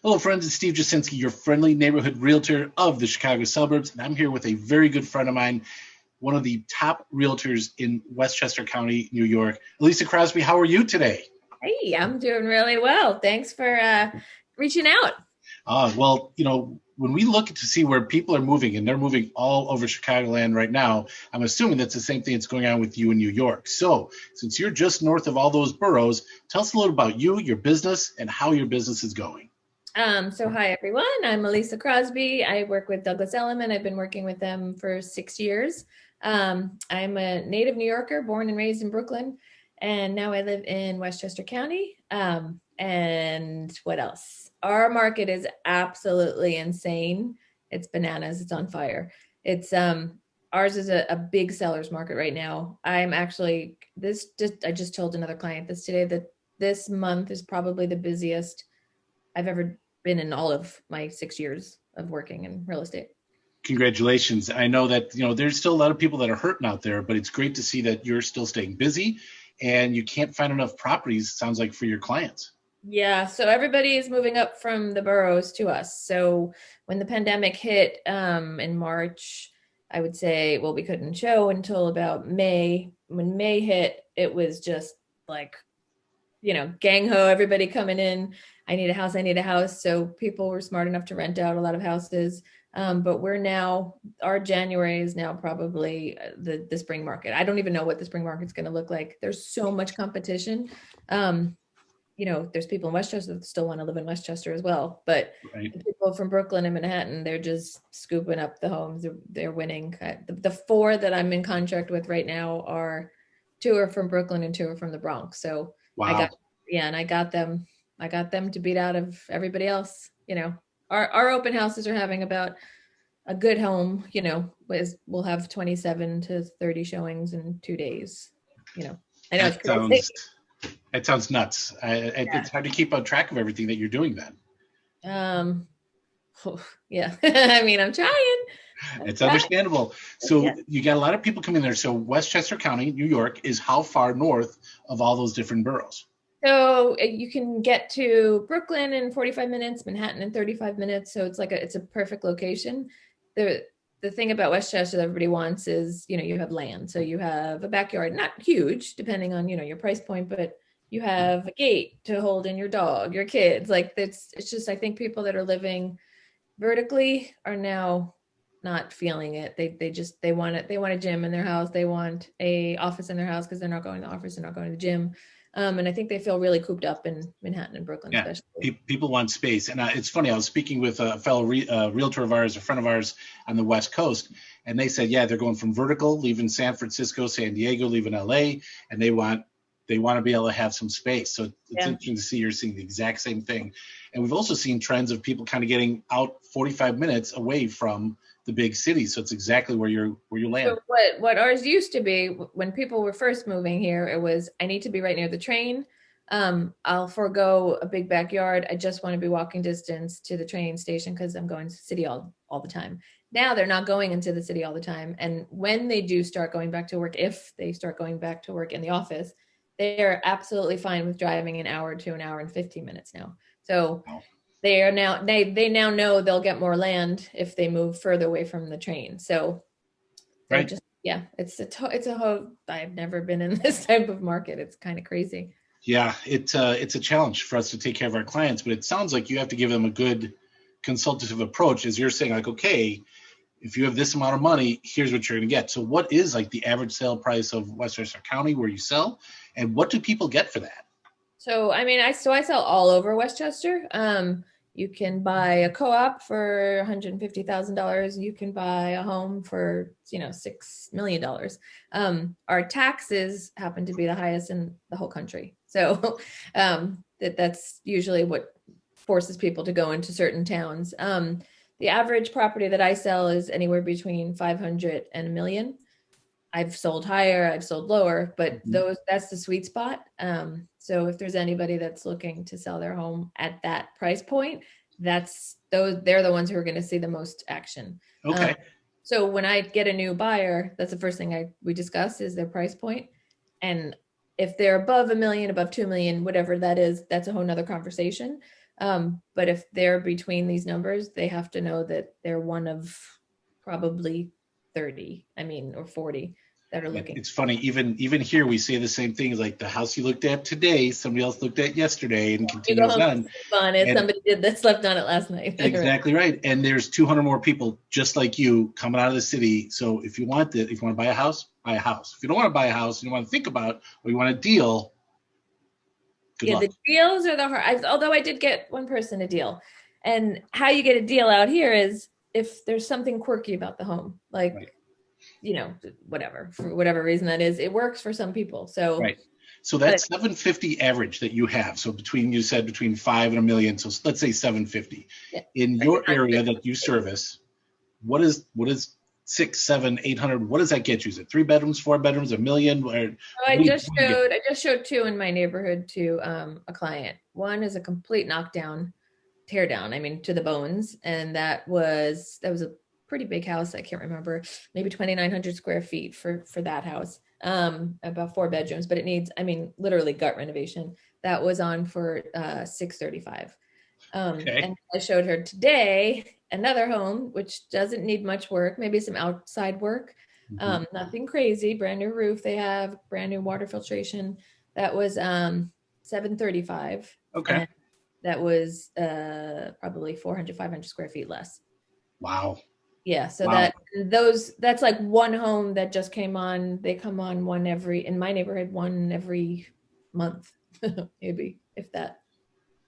Hello, friends. It's Steve Jasinski, your friendly neighborhood realtor of the Chicago suburbs. And I'm here with a very good friend of mine, one of the top realtors in Westchester County, New York. Ilisa Crosby, how are you today? Hey, I'm doing really well. Thanks for reaching out. Well, when we look to see where people are moving, and they're moving all over Chicagoland right now, I'm assuming that's the same thing that's going on with you in New York. So, since you're just north of all those boroughs, tell us a little about you, your business, and how your business is going. So hi everyone. I'm Ilisa Crosby. I work with Douglas Elliman. I've been working with them for 6 years. I'm a native New Yorker, born and raised in Brooklyn, and now I live in Westchester County. And what else? Our market is absolutely insane. It's bananas. It's on fire. It's Ours is a big seller's market right now. I just told another client this today that this month is probably the busiest I've ever been in all of my 6 years of working in real estate. Congratulations. I know that, there's still a lot of people that are hurting out there, but it's great to see that you're still staying busy and you can't find enough properties, sounds like, for your clients. Yeah, so everybody is moving up from the boroughs to us. So when the pandemic hit in March, I would say, well, we couldn't show until about May. When May hit, it was just like, gang ho, everybody coming in. I need a house. I need a house. So people were smart enough to rent out a lot of houses. But our January is now probably the spring market. I don't even know what the spring market's going to look like. There's so much competition. There's people in Westchester that still want to live in Westchester as well. But Right. the people from Brooklyn and Manhattan, they're just scooping up the homes. They're winning. The four that I'm in contract with right now are two are from Brooklyn and two are from the Bronx. So I got, Wow. yeah, and I got them to beat out of everybody else. Our open houses are having about a good home, we'll have 27 to 30 showings in 2 days. You know, I know it's That crazy. sounds that sounds nuts. It's hard to keep on track of everything that you're doing then. Um, yeah. I mean, I'm trying. I'm It's trying. understandable. Yeah. So you got a lot of people coming there. So Westchester County, New York, is how far north of all those different boroughs? So you can get to Brooklyn in 45 minutes, Manhattan in 35 minutes. So it's a perfect location. The the thing about Westchester that everybody wants is, you have land. So you have a backyard, not huge, depending on, your price point, but you have a gate to hold in your dog, your kids. Like it's just I think people that are living vertically are now not feeling it. They want it. They want a gym in their house. They want a office in their house because they're not going to the office. They're not going to the gym. And I think they feel really cooped up in Manhattan and Brooklyn, Yeah, especially. people want space, and it's funny. I was speaking with a fellow realtor of ours, a friend of ours on the West Coast, and they said, yeah, they're going from vertical, leaving San Francisco, San Diego, leaving LA, and they want to be able to have some space. So it's Yeah. interesting to see you're seeing the exact same thing, and we've also seen trends of people kind of getting out 45 minutes away from the big cities. So it's exactly where you land. So what ours used to be when people were first moving here, it was I need to be right near the train. I'll forego a big backyard. I just want to be walking distance to the train station because I'm going to the city all the time. Now they're not going into the city all the time. And when they do start going back to work, if they start going back to work in the office, they are absolutely fine with driving an hour to an hour and 15 minutes now. So Wow. they now know they'll get more land if they move further away from the train. So they're Right. just yeah, it's a whole I've never been in this type of market. It's kind of crazy. Yeah, it's a challenge for us to take care of our clients, but it sounds like you have to give them a good consultative approach, as you're saying, like, okay, if you have this amount of money, here's what you're going to get. So, what is like the average sale price of Westchester County where you sell, and what do people get for that? So I mean, I sell all over Westchester. You can buy a co-op for $150,000. You can buy a home for $6 million. Our taxes happen to be the highest in the whole country, so that's usually what forces people to go into certain towns. The average property that I sell is anywhere between 500 and a million. I've sold higher, I've sold lower, but Mhm. that's the sweet spot. So if there's anybody that's looking to sell their home at that price point, they're the ones who are going to see the most action. Um, Okay. so when I get a new buyer, that's the first thing we discuss is their price point. And if they're above a million, above 2 million, whatever that is, that's a whole nother conversation. But if they're between these numbers, they have to know that they're one of probably 30, or 40 that are looking. It's funny, even here we say the same things, like the house you looked at today, somebody else looked at yesterday, and continues on. On it, somebody did that, slept on it last night. Exactly right. And there's 200 more people just like you coming out of the city. So if you want to buy a house, buy a house. If you don't want to buy a house and you want to think about, or you want a deal, good luck. The deals are the hard. Although I did get one person a deal, and how you get a deal out here is if there's something quirky about the home, like, right. Whatever, for whatever reason that is, it works for some people. So right. So that's 750 average that you have. So you said between 5 and a million. So let's say 750 in your area that you service. What is 6, 7, 800? What does that get you? Is it 3 bedrooms, 4 bedrooms, a million? I just showed 2 in my neighborhood to a client. One is a complete knockdown, tear down. To the bones, and that was a pretty big house. I can't remember, maybe 2,900 square feet for that house. About 4 bedrooms, but it needs, literally gut renovation. That was on for $635. And I showed her today another home, which doesn't need much work, maybe some outside work, nothing crazy, brand new roof. They have brand new water filtration. That was $735. Okay. And that was probably 400, 500 square feet less. Wow. Yeah, so that's like one home that just came on. They come on in my neighborhood, one every month, maybe, if that.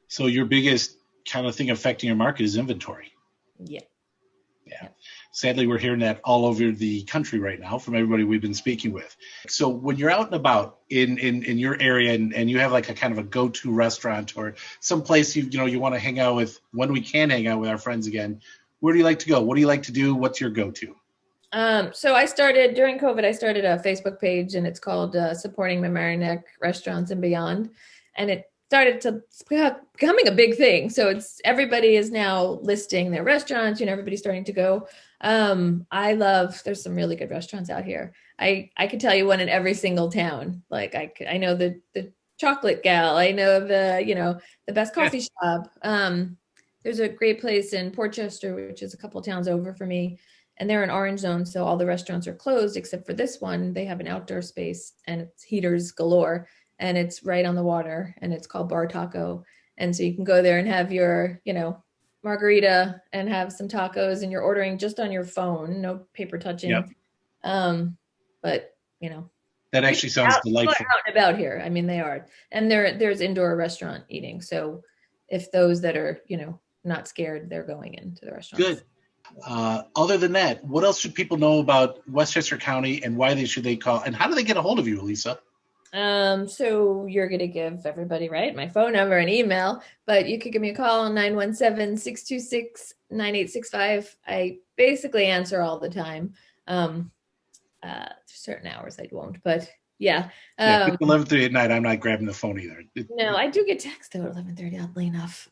So your biggest kind of thing affecting your market is inventory. Yeah. Sadly, we're hearing that all over the country right now from everybody we've been speaking with. So when you're out and about in your area and you have like a kind of a go-to restaurant or some place you want to hang out with, when we can hang out with our friends again, where do you like to go? What do you like to do? What's your go-to? So during COVID, I started a Facebook page, and it's called Supporting Mamaroneck Restaurants and Beyond. And it started to becoming a big thing. So everybody is now listing their restaurants, everybody's starting to go. There's some really good restaurants out here. I could tell you one in every single town. Like I know the Chocolate Gal. I know the best coffee shop. There's a great place in Portchester, which is a couple towns over for me, and they're an orange zone. So all the restaurants are closed except for this one. They have an outdoor space, and it's heaters galore, and it's right on the water, and it's called Bar Taco. And so you can go there and have your, margarita and have some tacos, and you're ordering just on your phone, no paper touching. Yep. But that actually sounds delightful. Out and about here. They are. And there's indoor restaurant eating. So if those that are, not scared, they're going into the restaurant. Good. Other than that, what else should people know about Westchester County, and why should they call, and how do they get a hold of you, Ilisa? So you're going to give everybody, right, my phone number and email, but you could give me a call on 917-626-9865. I basically answer all the time. Certain hours I won't, but yeah. 11:30 at night, I'm not grabbing the phone either. No, I do get text though at 11:30, oddly enough.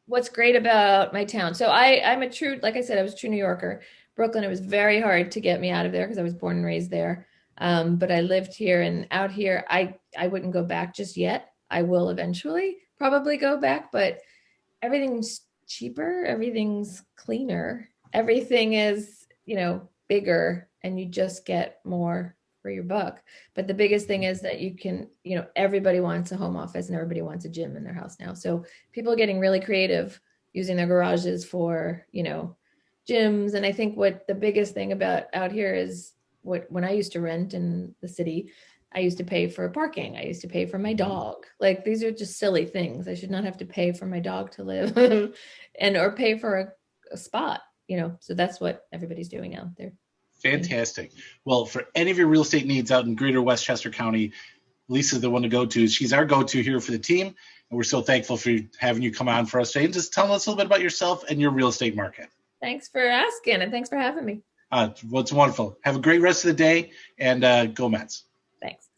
What's great about my town? So I'm like I said, I was a true New Yorker. Brooklyn, it was very hard to get me out of there because I was born and raised there. But I lived here, and out here, I wouldn't go back just yet. I will eventually probably go back, but everything's cheaper. Everything's cleaner. Everything is, bigger, and you just get more for your buck. But the biggest thing is that you can, everybody wants a home office and everybody wants a gym in their house now. So people are getting really creative using their garages for, gyms. And I think what the biggest thing about out here is when I used to rent in the city, I used to pay for parking. I used to pay for my dog. Like, these are just silly things. I should not have to pay for my dog to live or pay for a spot, so that's what everybody's doing out there. Fantastic. Well, for any of your real estate needs out in greater Westchester County, Lisa's the one to go to. She's our go-to here for the team, and we're so thankful for having you come on for us today. And just tell us a little bit about yourself and your real estate market. Thanks for asking, and thanks for having me. Well, it's wonderful. Have a great rest of the day, and go Mets. Thanks.